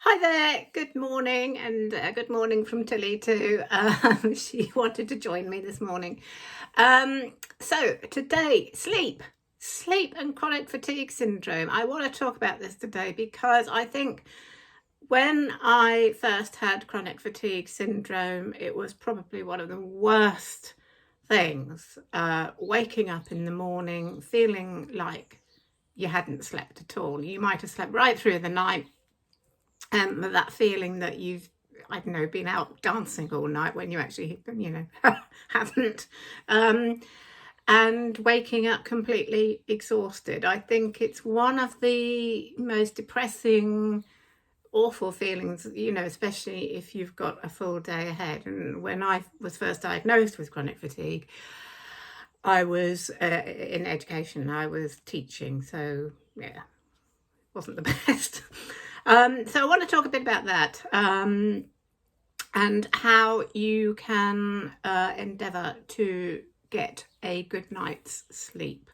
Hi there, good morning, and good morning from Tilly too. She wanted to join me this morning. So today, sleep and chronic fatigue syndrome. I want to talk about this today because I think when I first had chronic fatigue syndrome, it was probably one of the worst things. Waking up in the morning feeling like you hadn't slept at all. You might have slept right through the night, that feeling that you've, I don't know, been out dancing all night when you actually, haven't, and waking up completely exhausted. I think it's one of the most depressing, awful feelings, especially if you've got a full day ahead. And when I was first diagnosed with chronic fatigue, I was in education, I was teaching, so yeah, wasn't the best. So I want to talk a bit about that, and how you can endeavour to get a good night's sleep.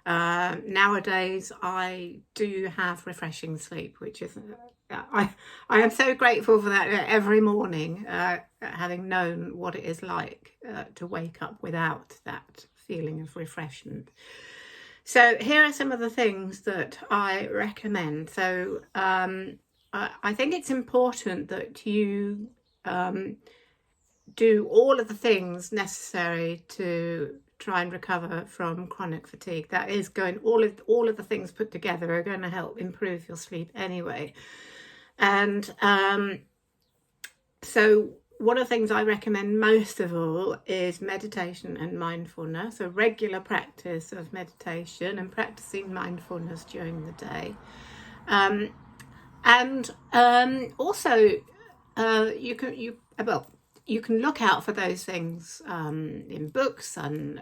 Nowadays, I do have refreshing sleep, which is I am so grateful for that every morning, having known what it is like to wake up without that feeling of refreshment. So here are some of the things that I recommend. So I think it's important that you do all of the things necessary to try and recover from chronic fatigue. That is going, all of the things put together are going to help improve your sleep anyway. And so one of the things I recommend most of all is meditation and mindfulness, a regular practice of meditation and practicing mindfulness during the day. Also, you can look out for those things in books and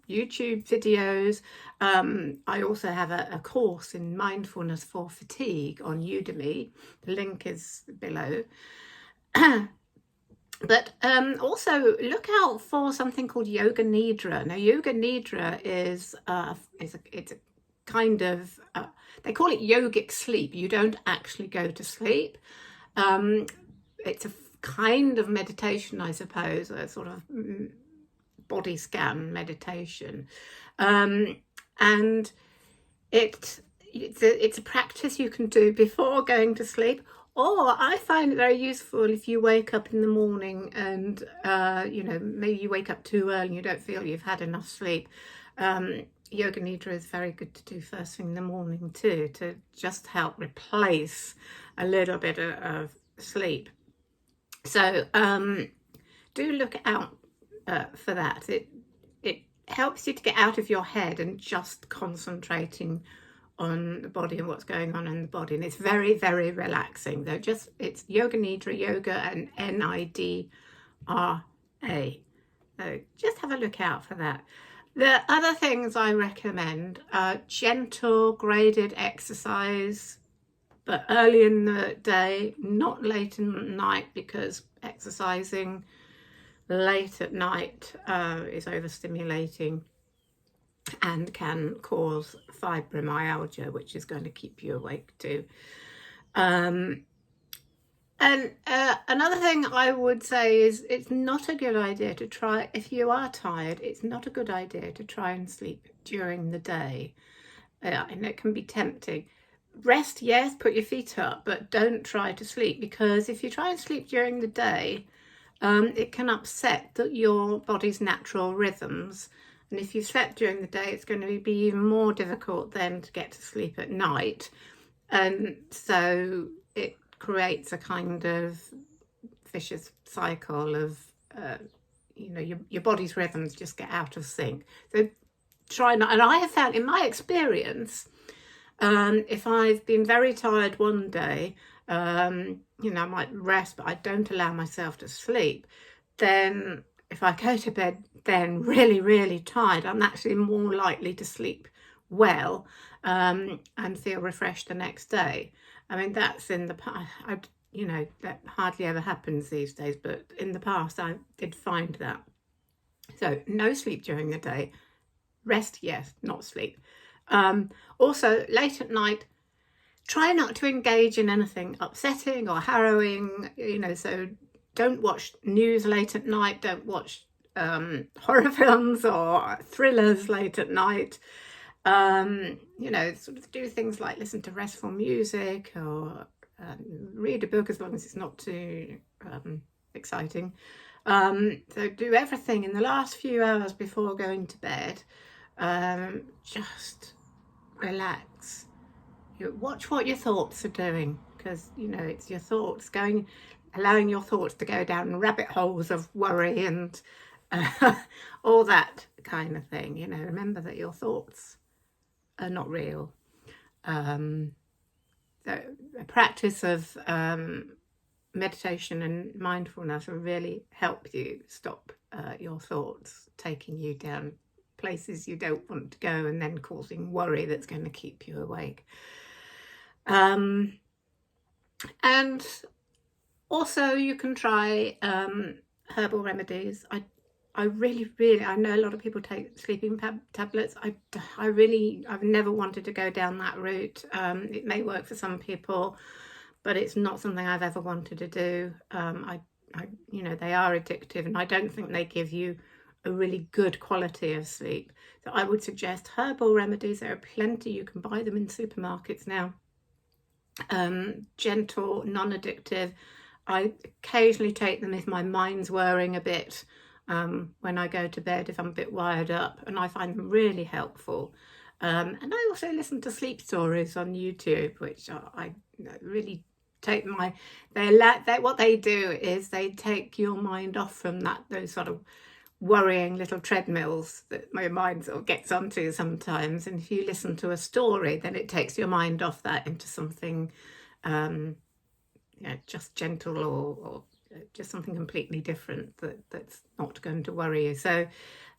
YouTube videos. I also have a course in mindfulness for fatigue on Udemy. The link is below. But also look out for something called Yoga Nidra. Now, Yoga Nidra is it's a kind of they call it yogic sleep. You don't actually go to sleep. It's a kind of meditation, I suppose, a sort of body scan meditation, and it's a practice you can do before going to sleep. Or I find it very useful if you wake up in the morning and, maybe you wake up too early and you don't feel you've had enough sleep. Yoga Nidra is very good to do first thing in the morning too, to just help replace a little bit of sleep. So do look out for that. It helps you to get out of your head and just concentrating on the body and what's going on in the body, and it's very, very relaxing. It's Yoga Nidra, yoga and Nidra. So just have a look out for that. The other things I recommend are gentle graded exercise, but early in the day, not late in the night, because exercising late at night is overstimulating and can cause fibromyalgia, which is going to keep you awake too. And another thing I would say is it's not a good idea to try, if you are tired, it's not a good idea to try and sleep during the day. And it can be tempting. Rest, yes, put your feet up, but don't try to sleep, because if you try and sleep during the day, it can upset your body's natural rhythms. And if you slept during the day, it's going to be even more difficult then to get to sleep at night. And so it creates a kind of vicious cycle of, your body's rhythms just get out of sync. So try not, and I have found in my experience, if I've been very tired one day, I might rest, but I don't allow myself to sleep, then if I go to bed then really, really tired, I'm actually more likely to sleep well and feel refreshed the next day. I mean, that's in the past. That hardly ever happens these days, but in the past I did find that. So no sleep during the day. Rest, yes, not sleep. Also, late at night, Try not to engage in anything upsetting or harrowing, so don't watch news late at night, don't watch horror films or thrillers late at night. Sort of do things like listen to restful music or read a book, as long as it's not too exciting. So do everything in the last few hours before going to bed. Just relax. Watch what your thoughts are doing, because it's your thoughts allowing your thoughts to go down rabbit holes of worry and all that kind of thing. Remember that your thoughts are not real. The practice of meditation and mindfulness will really help you stop your thoughts taking you down places you don't want to go and then causing worry that's going to keep you awake. And also you can try herbal remedies. I really, I know a lot of people take sleeping tablets. I've never wanted to go down that route. It may work for some people, but it's not something I've ever wanted to do. They are addictive, and I don't think they give you a really good quality of sleep. So I would suggest herbal remedies. There are plenty. You can buy them in supermarkets now. Gentle, non-addictive. I occasionally take them if my mind's whirring a bit, when I go to bed, if I'm a bit wired up, and I find them really helpful. And I also listen to sleep stories on YouTube, which I really take what they do is they take your mind off from those sort of worrying little treadmills that my mind sort of gets onto sometimes. And if you listen to a story, then it takes your mind off that into something just gentle or just something completely different that's not going to worry you. So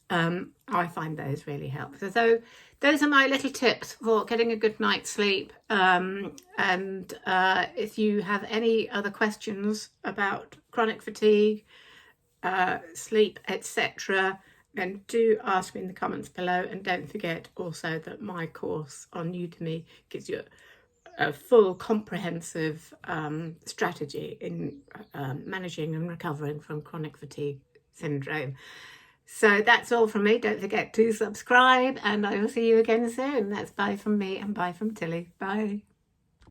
I find those really help. So those are my little tips for getting a good night's sleep. And if you have any other questions about chronic fatigue, sleep, etc., then do ask me in the comments below. And don't forget also that my course on Udemy gives you a full comprehensive strategy in managing and recovering from chronic fatigue syndrome. So that's all from me. Don't forget to subscribe, and I will see you again soon. That's bye from me and bye from Tilly. Bye.